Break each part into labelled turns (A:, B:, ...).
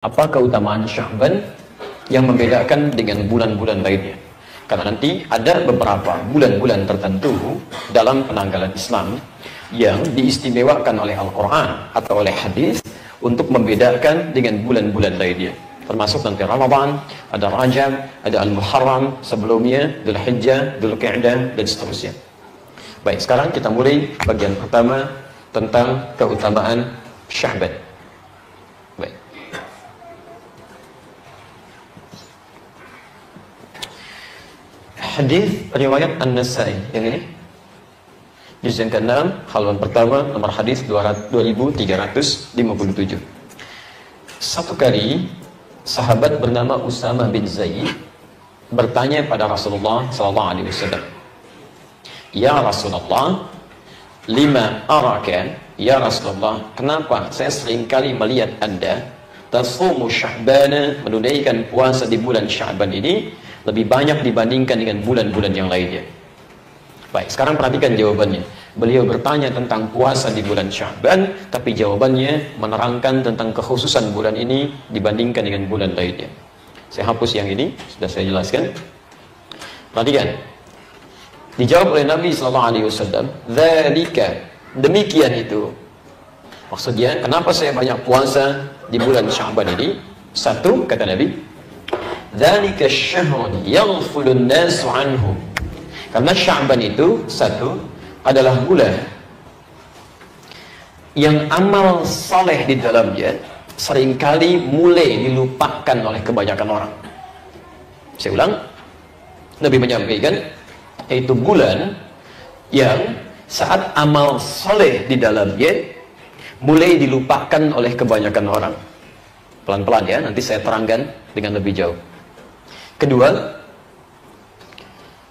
A: Apa keutamaan Sya'ban yang membedakan dengan bulan-bulan lainnya? Karena nanti ada beberapa bulan-bulan tertentu dalam penanggalan Islam yang diistimewakan oleh Al-Quran atau oleh hadis untuk membedakan dengan bulan-bulan lainnya. Termasuk nanti Ramadan, ada Rajab, ada Al-Muharram, sebelumnya Dhul Hijjah, Dhul Qi'dah, dan seterusnya. Baik, sekarang kita mulai bagian pertama tentang keutamaan Sya'ban. Baik. Hadis riwayat An-Nasa'i yang ini juz yang ke-6 halaman pertama nomor hadis 2357. Satu kali sahabat bernama Usama bin Zaid bertanya pada Rasulullah SAW, "Ya Rasulullah, lima araka, ya Rasulullah, kenapa saya seringkali melihat Anda tasumu Sya'bana, menunaikan puasa di bulan Sya'ban ini lebih banyak dibandingkan dengan bulan-bulan yang lainnya." Baik, sekarang perhatikan jawabannya. Beliau bertanya tentang puasa di bulan Sya'ban, tapi jawabannya menerangkan tentang kekhususan bulan ini dibandingkan dengan bulan lainnya. Saya hapus yang ini, sudah saya jelaskan. Perhatikan. Dijawab oleh Nabi SAW, "Dzalika," demikian itu. Maksudnya, kenapa saya banyak puasa di bulan Sya'ban ini? Satu, kata Nabi, "Dzalika syahrun yaghfulun nasu anhu." Karena Sya'ban itu, satu, adalah bulan yang amal saleh di dalamnya seringkali mulai dilupakan oleh kebanyakan orang. Saya ulang, Nabi menyampaikan, yaitu bulan yang saat amal saleh di dalamnya mulai dilupakan oleh kebanyakan orang. Pelan-pelan ya, nanti saya terangkan dengan lebih jauh. Kedua,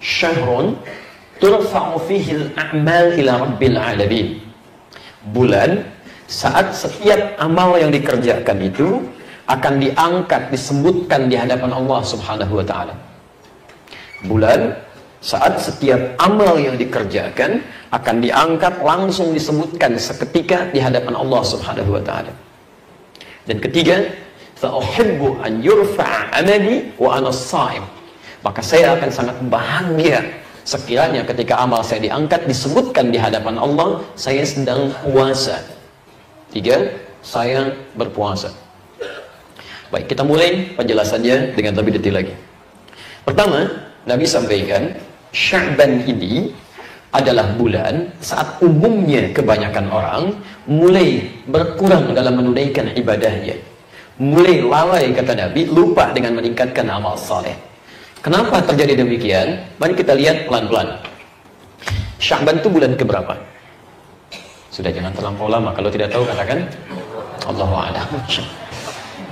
A: syahrun turfa'u fihi al-a'mal ila rabbil alamin. Bulan saat setiap amal yang dikerjakan itu akan diangkat, disebutkan di hadapan Allah Subhanahu wa taala. Bulan saat setiap amal yang dikerjakan akan diangkat, langsung disebutkan seketika di hadapan Allah Subhanahu wa taala. Dan ketiga, fa uhibbu an yurfa'a amali wa ana shaim. Maka saya akan sangat bahagia sekiranya ketika amal saya diangkat, disebutkan di hadapan Allah, saya sedang puasa. Tiga, saya berpuasa. Baik, kita mulai penjelasannya dengan lebih detail lagi. Pertama, Nabi sampaikan, Sya'ban ini adalah bulan saat umumnya kebanyakan orang mulai berkurang dalam menunaikan ibadahnya. Mulai lalai, kata Nabi, lupa dengan meningkatkan amal saleh. Kenapa terjadi demikian? Mari kita lihat pelan-pelan. Sya'ban itu bulan keberapa? Sudah, jangan terlampau lama. Kalau tidak tahu katakan Allahu a'lam.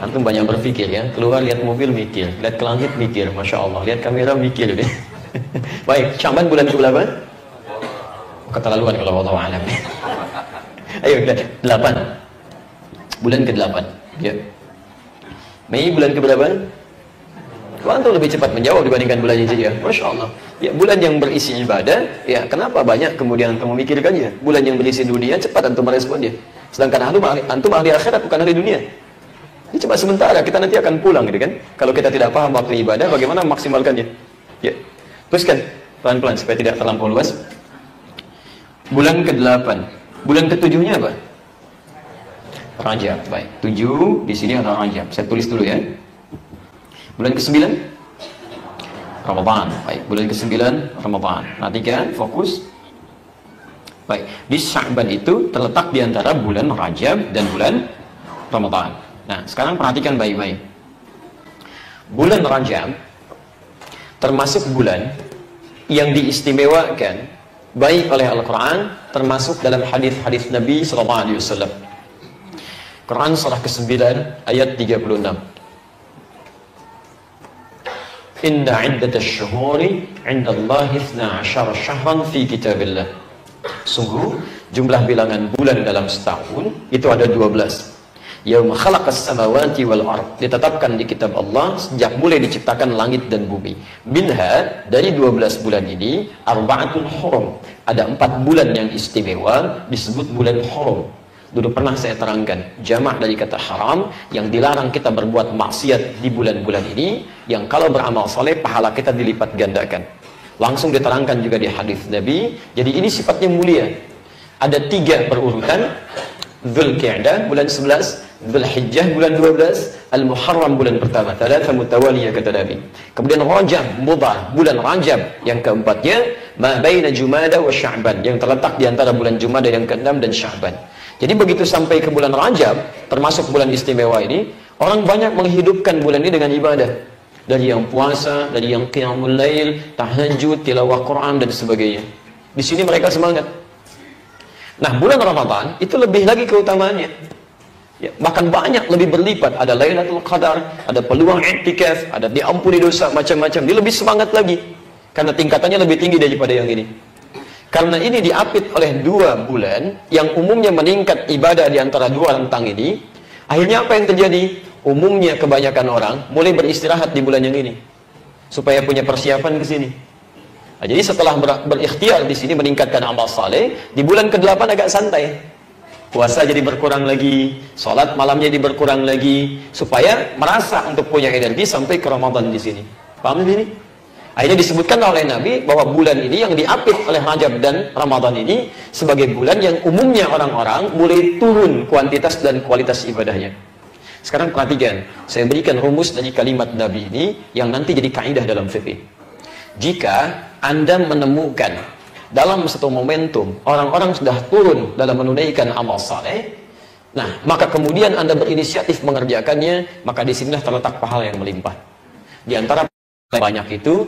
A: Antum banyak berpikir ya. Keluar lihat mobil mikir, lihat ke langit mikir, Masya Allah. Lihat kamera mikir. Baik, Sya'ban bulan keberapa? Keterlaluan kalau Allahu a'lam. Ayo, 8. Bulan ke-8. Ya. Mei bulan keberapa? Antum lebih cepat menjawab dibandingkan bulan Hijriah. Masya Allah. Ya, bulan yang berisi ibadah, ya kenapa banyak kemudian antum memikirkannya? Bulan yang berisi dunia, cepat antum meresponnya. Sedangkan antum ahli akhirat, bukan ahli dunia. Ini cuma sementara, kita nanti akan pulang gitu kan. Kalau kita tidak paham waktu ibadah, bagaimana memaksimalkannya? Ya. Teruskan pelan-pelan supaya tidak terlampau luas. Bulan ke-8. Bulan ke-7-nya apa? Rajab. Baik, 7 di sini ada Rajab. Saya tulis dulu ya. Bulan ke-9 Ramadan. Baik, bulan ke-9 Ramadan. Perhatikan, fokus. Baik, di Sya'ban itu terletak di antara bulan Rajab dan bulan Ramadan. Nah, sekarang perhatikan baik-baik. Bulan Rajab termasuk bulan yang diistimewakan baik oleh Al-Quran, termasuk dalam hadis-hadis Nabi SAW. Quran surah ke-9 ayat 36. Inna iddatash syuhuri indallahi 12 syahran fi kitabillah. Sungguh jumlah bilangan bulan dalam setahun itu ada 12. Yauma khalaqas samawati wal ard, ditetapkan di kitab Allah sejak mulai diciptakan langit dan bumi. Minha, dari 12 bulan ini, arba'atun hurum, ada 4 bulan yang istimewa disebut bulan hurum. Dulu pernah saya terangkan, jamak dari kata haram, yang dilarang kita berbuat maksiat di bulan-bulan ini, yang kalau beramal soleh, pahala kita dilipat gandakan. Langsung diterangkan juga di hadis Nabi, jadi ini sifatnya mulia. Ada 3 berurutan, Dzulqa'dah bulan 11, Dzulhijjah bulan 12, Al-Muharram bulan pertama, thalatha mutawaliyah kata Nabi. Kemudian Rajab, Mudhar, bulan Rajab yang keempatnya, ma baina Jumada wa Sya'ban, yang terletak di antara bulan Jumada yang ke-6 dan Sya'ban. Jadi begitu sampai ke bulan Rajab, termasuk bulan istimewa ini, orang banyak menghidupkan bulan ini dengan ibadah. Dari yang puasa, dari yang qiyamul lail, tahajud, tilawah Quran dan sebagainya. Di sini mereka semangat. Nah, bulan Ramadan itu lebih lagi keutamaannya. Ya, bahkan banyak lebih berlipat, ada Lailatul Qadar, ada peluang i'tikaf, ada diampuni dosa macam-macam. Dia lebih semangat lagi karena tingkatannya lebih tinggi daripada yang ini. Karena ini diapit oleh 2 bulan yang umumnya meningkat ibadah di antara 2 rentang ini. Akhirnya apa yang terjadi? Umumnya kebanyakan orang mulai beristirahat di bulan yang ini supaya punya persiapan ke sini. Nah, jadi setelah berikhtiar di sini meningkatkan amal saleh, di bulan ke-8 agak santai. Puasa jadi berkurang lagi, sholat malamnya jadi berkurang lagi, supaya merasa untuk punya energi sampai ke Ramadan di sini. Paham ini? Akhirnya disebutkan oleh Nabi bahwa bulan ini yang diapit oleh Rajab dan Ramadan ini sebagai bulan yang umumnya orang-orang mulai turun kuantitas dan kualitas ibadahnya. Sekarang perhatikan, saya berikan rumus dari kalimat Nabi ini yang nanti jadi kaidah dalam fikih. Jika Anda menemukan dalam satu momentum orang-orang sudah turun dalam menunaikan amal saleh, nah maka kemudian Anda berinisiatif mengerjakannya, maka disinilah terletak pahala yang melimpah. Di antara banyak itu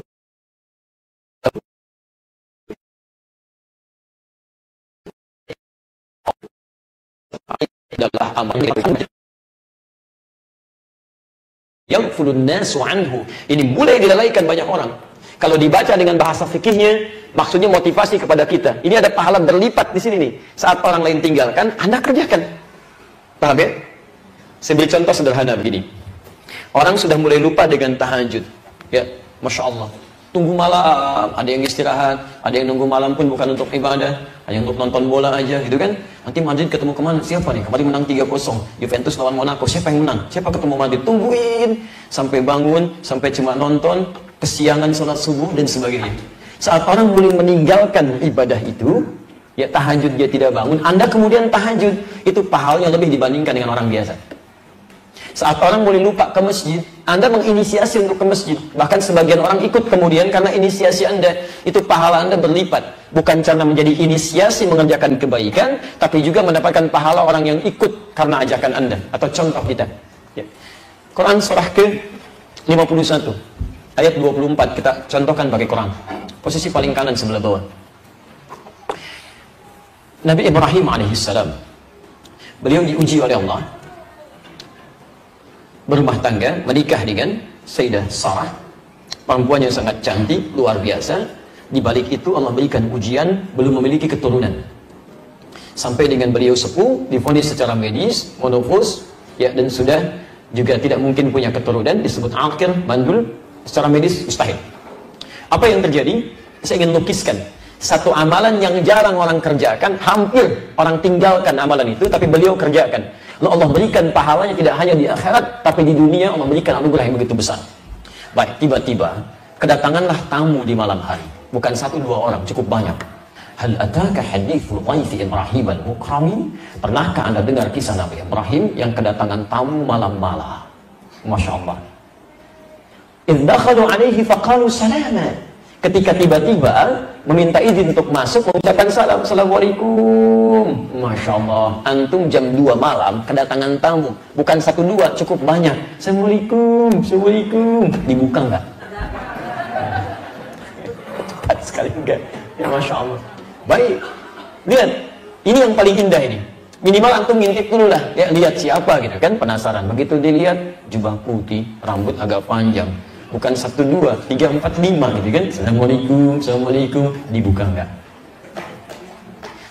A: adalah amal yang fulun nasu anhu. Ini mulai dilalaikan banyak orang. Kalau dibaca dengan bahasa fikihnya, maksudnya motivasi kepada kita. Ini ada pahala berlipat di sini nih. Saat orang lain tinggalkan, Anda kerjakan. Paham ya? Saya beri contoh sederhana begini. Orang sudah mulai lupa dengan tahajud. Ya, Masya Allah. Tunggu malam, ada yang istirahat, ada yang nunggu malam pun bukan untuk ibadah, hanya untuk nonton bola aja, gitu kan? Nanti Madrid ketemu kemana? Siapa nih? Kemarin menang 3-0, Juventus lawan Monaco, siapa yang menang? Siapa ketemu Madrid? Tungguin, sampai bangun, sampai cuma nonton, kesiangan sholat subuh, dan sebagainya. Saat orang mulai meninggalkan ibadah itu, ya tahajud dia tidak bangun, Anda kemudian tahajud, itu pahalanya lebih dibandingkan dengan orang biasa. Saat orang mulai lupa ke masjid, Anda menginisiasi untuk ke masjid. Bahkan sebagian orang ikut kemudian karena inisiasi Anda. Itu pahala Anda berlipat. Bukan karena menjadi inisiasi mengerjakan kebaikan, tapi juga mendapatkan pahala orang yang ikut karena ajakan Anda. Atau contoh kita. Ya. Quran surah ke-51. Ayat 24 kita contohkan pakai Quran. Posisi paling kanan sebelah bawah. Nabi Ibrahim alaihissalam. Beliau diuji oleh Allah. Berumah tangga, menikah dengan Sayyidah Sarah, perempuan yang sangat cantik, luar biasa. Di balik itu Allah berikan ujian, belum memiliki keturunan. Sampai dengan beliau sepuh, divonis secara medis, monofos, ya, dan sudah juga tidak mungkin punya keturunan, disebut akir, mandul, secara medis mustahil. Apa yang terjadi? Saya ingin lukiskan satu amalan yang jarang orang kerjakan, hampir orang tinggalkan amalan itu, tapi beliau kerjakan. Lalu Allah berikan pahalanya tidak hanya di akhirat, tapi di dunia Allah berikan anugerah yang begitu besar. Baik, tiba-tiba kedatanganlah tamu di malam hari. Bukan 1-2 orang, cukup banyak. Hal ataka hadithul dhaifi Ibrahim al-mukramin? Pernahkah Anda dengar kisah Nabi Ibrahim yang kedatangan tamu malam-malam? Masya Allah. Idh dakhalu alaihi faqalu salama. Ketika tiba-tiba meminta izin untuk masuk, mengucapkan salam, assalamualaikum. Masya Allah, antum jam 2 malam kedatangan tamu, bukan 1-2, cukup banyak. Assalamualaikum, assalamualaikum. Dibuka nggak? Cepat sekali enggak? Ya Masya Allah. Baik, lihat, ini yang paling indah ini. Minimal antum ngintip dulu lah, ya, lihat siapa gitu kan, penasaran. Begitu dilihat, jubah putih, rambut agak panjang. Bukan 1-2, 3-4-5 gitu kan. Assalamualaikum, assalamualaikum. Dibuka enggak?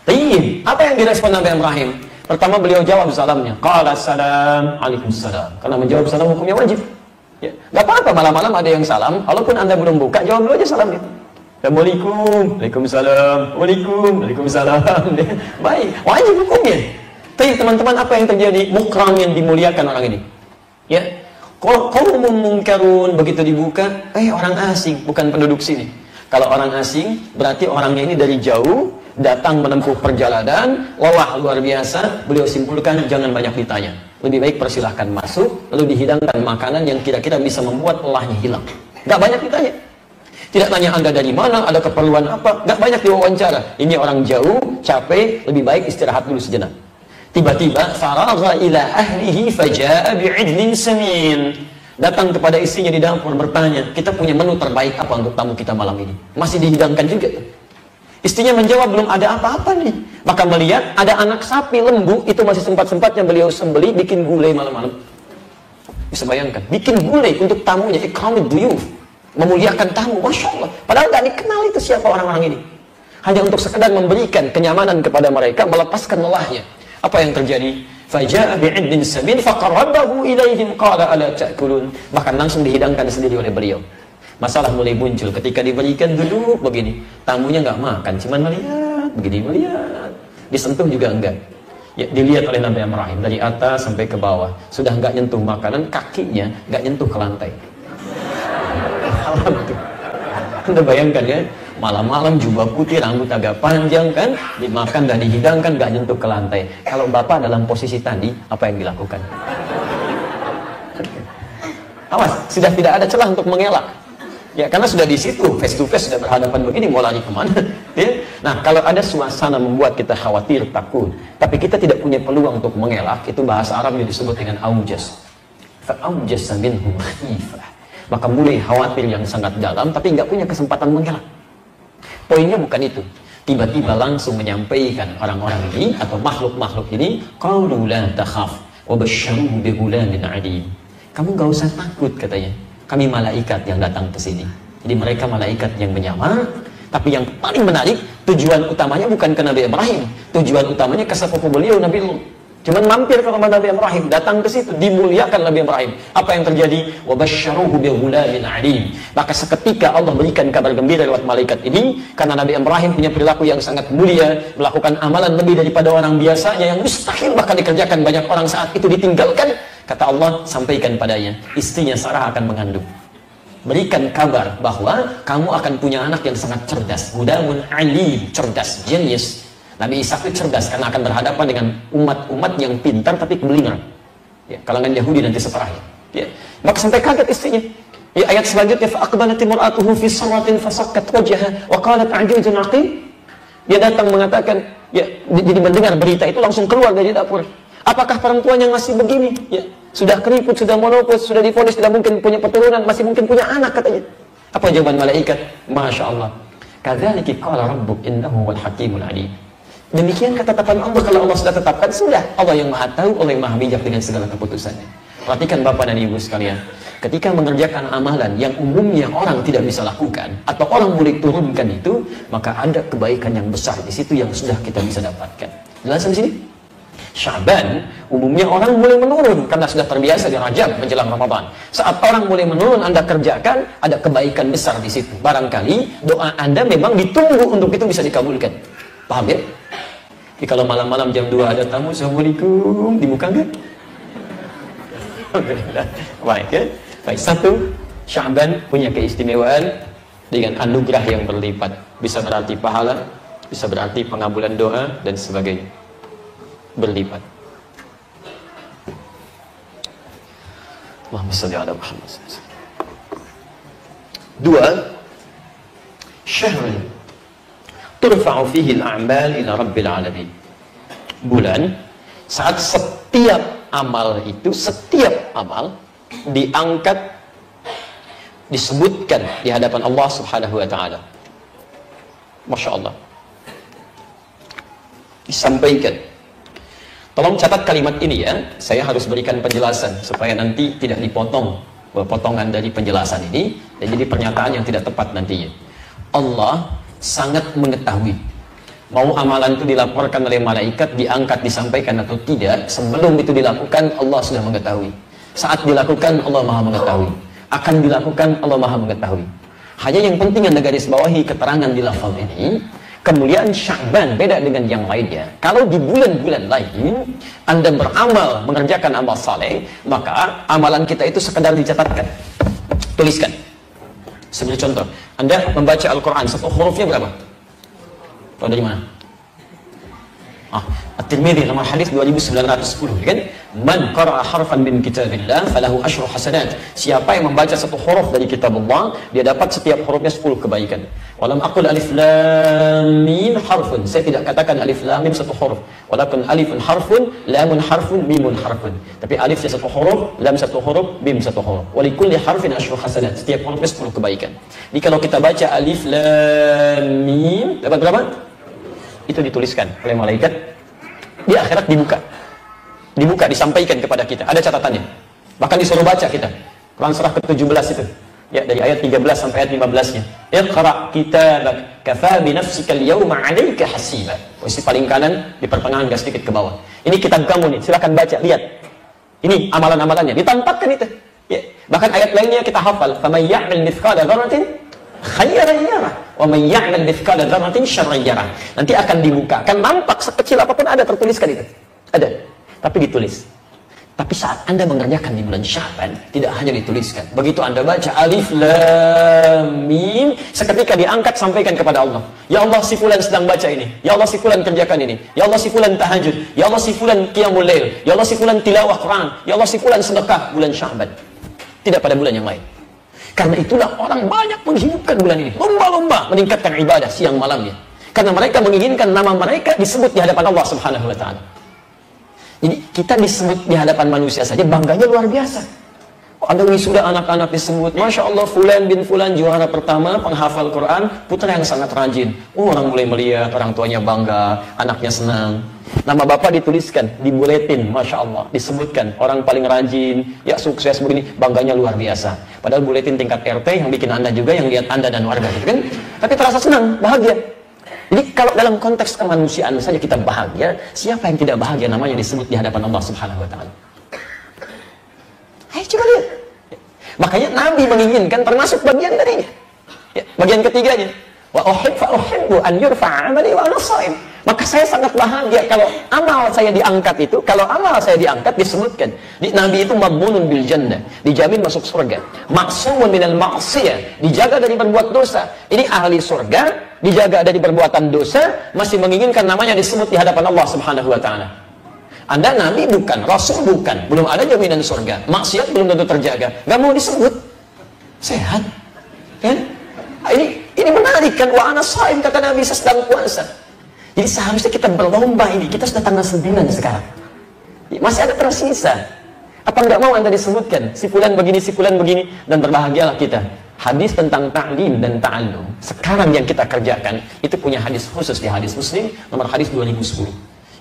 A: Tayyib. Apa yang direspon Nabi Ibrahim? Pertama beliau jawab salamnya. Qala salam, alaikumsalam. Karena menjawab salam hukumnya wajib. Ya, enggak apa-apa malam-malam ada yang salam. Walaupun Anda belum buka, jawab dulu aja salamnya. Assalamualaikum, waalaikumsalam, waalaikumsalam. Baik, wajib hukumnya. Tapi teman-teman, apa yang terjadi? Mukram, yang dimuliakan orang ini. Ya, kalau mungkarun begitu dibuka, orang asing, bukan penduduk sini. Kalau orang asing, berarti orangnya ini dari jauh, datang menempuh perjalanan, lelah luar biasa. Beliau simpulkan, jangan banyak ditanya. Lebih baik persilahkan masuk, lalu dihidangkan makanan yang kira-kira bisa membuat lelahnya hilang. Gak banyak ditanya. Tidak tanya Anda dari mana, ada keperluan apa, gak banyak diwawancara. Ini orang jauh, capek, lebih baik istirahat dulu sejenak. Tiba-tiba faragha ila ahlihi faja'a bi'idlin samin. Datang kepada istrinya di dapur bertanya, kita punya menu terbaik apa untuk tamu kita malam ini? Masih dihidangkan juga. Istrinya menjawab, belum ada apa-apa nih. Maka melihat ada anak sapi lembu, itu masih sempat-sempatnya beliau sembeli, bikin gulai malam-malam. Bisa bayangkan, bikin gulai untuk tamunya, ikramud duyuf, memuliakan tamu, Masya Allah. Padahal gak dikenal itu siapa orang-orang ini. Hanya untuk sekedar memberikan kenyamanan kepada mereka, melepaskan lelahnya. Apa yang terjadi? Faja'a bi'idlin samin faqarrabahu ilaihim qala ala ta'kulun. Bahkan langsung dihidangkan sendiri oleh beliau. Masalah mulai muncul ketika diberikan duduk begini. Tamunya nggak makan, cuman melihat, begini melihat. Disentuh juga enggak. Ya, dilihat oleh Nabi Ibrahim dari atas sampai ke bawah. Sudah nggak nyentuh makanan, kakinya nggak nyentuh ke lantai. Anda bayangkan ya, malam-malam jubah putih, rambut agak panjang kan, dimakan dan dihidangkan, gak nyentuh ke lantai. Kalau bapak dalam posisi tadi, apa yang dilakukan? Awas, sudah tidak ada celah untuk mengelak. Ya, karena sudah di situ, face to face, sudah berhadapan begini, mau lari kemana? Ya? Nah, kalau ada suasana membuat kita khawatir, takut, tapi kita tidak punya peluang untuk mengelak, itu bahasa Arabnya disebut dengan aujas. Fa'aujasa minhum khifah. Maka mulai khawatir yang sangat dalam, tapi nggak punya kesempatan mengelak. Poinnya bukan itu. Tiba-tiba langsung menyampaikan orang-orang ini atau makhluk-makhluk ini, qalu la takhaf wa basyyaruhu bi ghulamin 'alim. Kamu nggak usah takut, katanya. Kami malaikat yang datang ke sini. Jadi mereka malaikat yang menyamar, tapi yang paling menarik, tujuan utamanya bukan ke Nabi Ibrahim. Tujuan utamanya ke sepupu beliau, Nabi Lut. Cuman mampir ke rumah Nabi Ibrahim, datang ke situ, dimuliakan Nabi Ibrahim. Apa yang terjadi? Wa basyyaruhu bi ghulamin 'alim. Maka seketika Allah berikan kabar gembira lewat malaikat ini, karena Nabi Ibrahim punya perilaku yang sangat mulia, melakukan amalan lebih daripada orang biasanya yang mustahil bahkan dikerjakan banyak orang saat itu ditinggalkan. Kata Allah, sampaikan padanya, istrinya Sarah akan mengandung. Berikan kabar bahwa kamu akan punya anak yang sangat cerdas, gudamun alim, cerdas, genius. Nabi Isa itu cerdas karena akan berhadapan dengan umat-umat yang pintar tapi keblinger. Ya, kalangan Yahudi nanti setelahnya. Ya. Maka sampai kaget istrinya. Ya, ayat selanjutnya, fa'aqbalat imra'atuhu fi sarratin fasakkat wajhaha wa qalat a'juzun aqim. Dia datang mengatakan, ya, jadi mendengar berita itu langsung keluar dari dapur. Apakah perempuan yang masih begini? Ya, sudah keriput, sudah monopause, sudah divonis tidak mungkin punya keturunan, masih mungkin punya anak, katanya. Apa jawaban malaikat? Masya Allah. Kadzalika qala rabbuk innahu wal hakimul alim. Demikian ketetapan Allah. Kalau Allah sudah tetapkan, sudah. Allah yang maha tahu, Allah yang maha bijak dengan segala keputusannya. Perhatikan Bapak dan Ibu sekalian, ketika mengerjakan amalan yang umumnya orang tidak bisa lakukan, atau orang boleh turunkan itu, maka ada kebaikan yang besar di situ yang sudah kita bisa dapatkan. Jelas di sini? Sya'ban, umumnya orang mulai menurun karena sudah terbiasa di Rajab menjelang Ramadan. Saat orang mulai menurun, Anda kerjakan, ada kebaikan besar di situ. Barangkali doa Anda memang ditunggu untuk itu bisa dikabulkan. Paham ya? Jadi kalau malam-malam jam 2 ada tamu, Assalamualaikum, dibuka enggak? Baik ya. Baik, satu, Sya'ban punya keistimewaan dengan anugerah yang berlipat. Bisa berarti pahala, bisa berarti pengabulan doa, dan sebagainya. Berlipat. Allahumma shalli ala Muhammad. Dua, syahrun turfa'u fihi al-a'mal ila rabbil alamin. Bulan saat setiap amal itu, setiap amal diangkat, disebutkan di hadapan Allah Subhanahu wa taala. Masya Allah. Disampaikan. Tolong catat kalimat ini ya. Saya harus berikan penjelasan supaya nanti tidak dipotong potongan dari penjelasan ini dan jadi pernyataan yang tidak tepat nantinya. Allah sangat mengetahui mau amalan itu dilaporkan oleh malaikat, diangkat, disampaikan atau tidak. Sebelum itu dilakukan, Allah sudah mengetahui. Saat dilakukan, Allah maha mengetahui. Akan dilakukan, Allah maha mengetahui. Hanya yang penting Anda garis bawahi keterangan di lafaz ini, kemuliaan Sya'ban beda dengan yang lainnya. Kalau di bulan-bulan lain Anda beramal, mengerjakan amal saleh, maka amalan kita itu sekedar dicatatkan, tuliskan. Sebagai contoh, Anda membaca Al-Quran, satu hurufnya berapa? Tahu dari mana? At-Tirmidzi nomor hadis 2910, kan? Man qara'a harfan min kitabillah falahu asyru hasanat. Siapa yang membaca satu huruf dari kitab Allah, dia dapat setiap hurufnya 10 kebaikan. Walam aqul alif lam mim harfun. Saya tidak katakan alif lam mim satu huruf. Walakin alifun harfun, lamun harfun, mimun harfun. Tapi alifnya satu huruf, lam satu huruf, mim satu huruf. Wa likulli harfin asyru hasanat. Setiap hurufnya 10 kebaikan. Jadi kalau kita baca alif lam mim, dapat berapa? Itu dituliskan oleh malaikat, di akhirat dibuka, disampaikan kepada kita, ada catatannya, bahkan disuruh baca kita. Quran surah ke-17 itu ya, dari ayat 13 sampai ayat 15-nya. Iqra kitabak kafa bi nafsika al-yawma 'alaika hasiba. Posisi paling kanan di pertengahan, gak sedikit ke bawah. Ini kitab kamu nih, silakan baca, lihat. Ini amalan-amalannya ditampakkan itu ya. Bahkan ayat lainnya kita hafal, faman ya'mal mithqala dzarratin khairan yarah wa man ya'mal mithqala dzarratin syarran yarah. Nanti akan dibuka, kan nampak sekecil apapun ada tertuliskan itu. Ada, tapi ditulis. Tapi saat Anda mengerjakan di bulan Sya'ban, tidak hanya dituliskan. Begitu Anda baca alif lam mim, seketika diangkat sampaikan kepada Allah. Ya Allah, si fulan sedang baca ini. Ya Allah, si fulan kerjakan ini. Ya Allah, si fulan tahajud. Ya Allah, si fulan qiyamul lail. Ya Allah, si fulan tilawah Quran. Ya Allah, si fulan sedekah bulan Sya'ban. Tidak pada bulan yang lain. Karena itulah orang banyak menghidupkan bulan ini, lomba-lomba meningkatkan ibadah siang malamnya. Karena mereka menginginkan nama mereka disebut di hadapan Allah Subhanahu wa Ta'ala. Jadi kita disebut di hadapan manusia saja bangganya luar biasa. Anda wisuda anak-anak disebut, Masya Allah, Fulan bin Fulan juara pertama, penghafal Quran, putra yang sangat rajin. Orang mulai melihat, orang tuanya bangga, anaknya senang. Nama bapak dituliskan di buletin, Masya Allah, disebutkan orang paling rajin, ya sukses begini, bangganya luar biasa. Padahal buletin tingkat RT yang bikin Anda juga, yang lihat Anda dan warga, gitu kan? Tapi terasa senang, bahagia. Jadi kalau dalam konteks kemanusiaan saja kita bahagia, siapa yang tidak bahagia namanya disebut di hadapan Allah Subhanahu wa Ta'ala? Ayo coba lihat. Makanya Nabi menginginkan termasuk bagian darinya. Ya, bagian ketiganya, wa uhibbu an yurfa'a 'amali wa ana shaim. Maka saya sangat bahagia kalau amal saya diangkat itu, kalau amal saya diangkat disebutkan. Nabi itu mabmunun bil jannah, dijamin masuk surga. Ma'sumun minal ma'siyah, dijaga dari berbuat dosa. Ini ahli surga, dijaga dari perbuatan dosa, masih menginginkan namanya disebut di hadapan Allah Subhanahu wa Ta'ala. Anda Nabi bukan, Rasul bukan, belum ada jaminan surga, maksiat belum tentu terjaga, nggak mau disebut sehat, kan? Ini menarik kan? Wa ana shaim, kata Nabi, saya sedang puasa. Jadi seharusnya kita berlomba ini. Kita sudah tanggal 9 sekarang, masih ada tersisa. Apa nggak mau Anda disebutkan si fulan begini, si fulan begini, dan berbahagialah kita. Hadis tentang ta'lim dan ta'allum sekarang yang kita kerjakan itu punya hadis khusus di hadis Muslim nomor hadis 2010.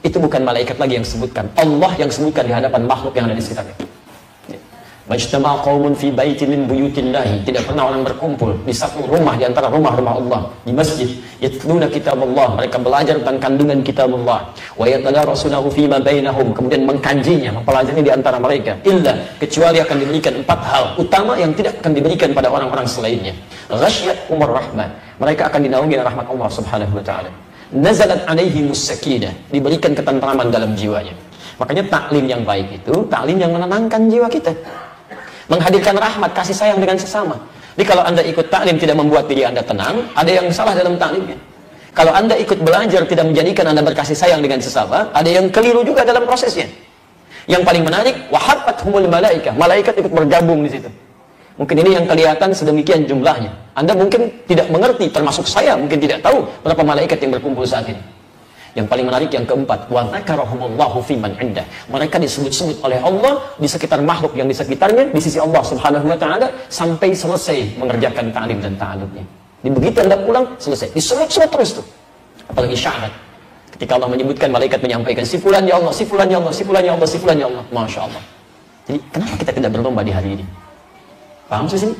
A: Itu bukan malaikat lagi yang sebutkan, Allah yang sebutkan di hadapan makhluk yang ada di sekitarnya. Majtama qaumun fi baitin min buyutillahi, tidak pernah orang berkumpul di satu rumah di antara rumah-rumah Allah, di masjid, yatluna kitab Allah, mereka belajar tentang kandungan kitab Allah, wa yatadarasunahu fima bainahum, kemudian mengkajinya, mempelajarinya di antara mereka, illa, kecuali akan diberikan 4 hal utama yang tidak akan diberikan pada orang-orang selainnya. Ghasyiyatuhumur rahmah, mereka akan dinaungi oleh rahmat Allah Subhanahu wa Ta'ala. Nazalat alaihimus sakinah, diberikan ketentraman dalam jiwanya. Makanya taklim yang baik itu taklim yang menenangkan jiwa kita, menghadirkan rahmat, kasih sayang dengan sesama. Jadi kalau Anda ikut taklim tidak membuat diri Anda tenang, ada yang salah dalam taklimnya. Kalau Anda ikut belajar tidak menjadikan Anda berkasih sayang dengan sesama, ada yang keliru juga dalam prosesnya. Yang paling menarik, wahafathumul malaikah, malaikat ikut bergabung di situ. Mungkin ini yang kelihatan sedemikian jumlahnya. Anda mungkin tidak mengerti, termasuk saya mungkin tidak tahu berapa malaikat yang berkumpul saat ini. Yang paling menarik yang keempat, wa dzakarahumullahu fiman 'indah. Mereka disebut-sebut oleh Allah di sekitar makhluk yang di sekitarnya, di sisi Allah Subhanahu wa Ta'ala, sampai selesai mengerjakan ta'lim dan ta'alumnya. Di begitu Anda pulang, selesai. Disebut-sebut terus tuh. Apalagi syahadat. Ketika Allah menyebutkan, malaikat menyampaikan, si fulan ya Allah, si fulan ya Allah, si fulan ya Allah, si fulan ya Allah. Masya Allah. Jadi kenapa kita tidak berlomba di hari ini? Paham sih sini?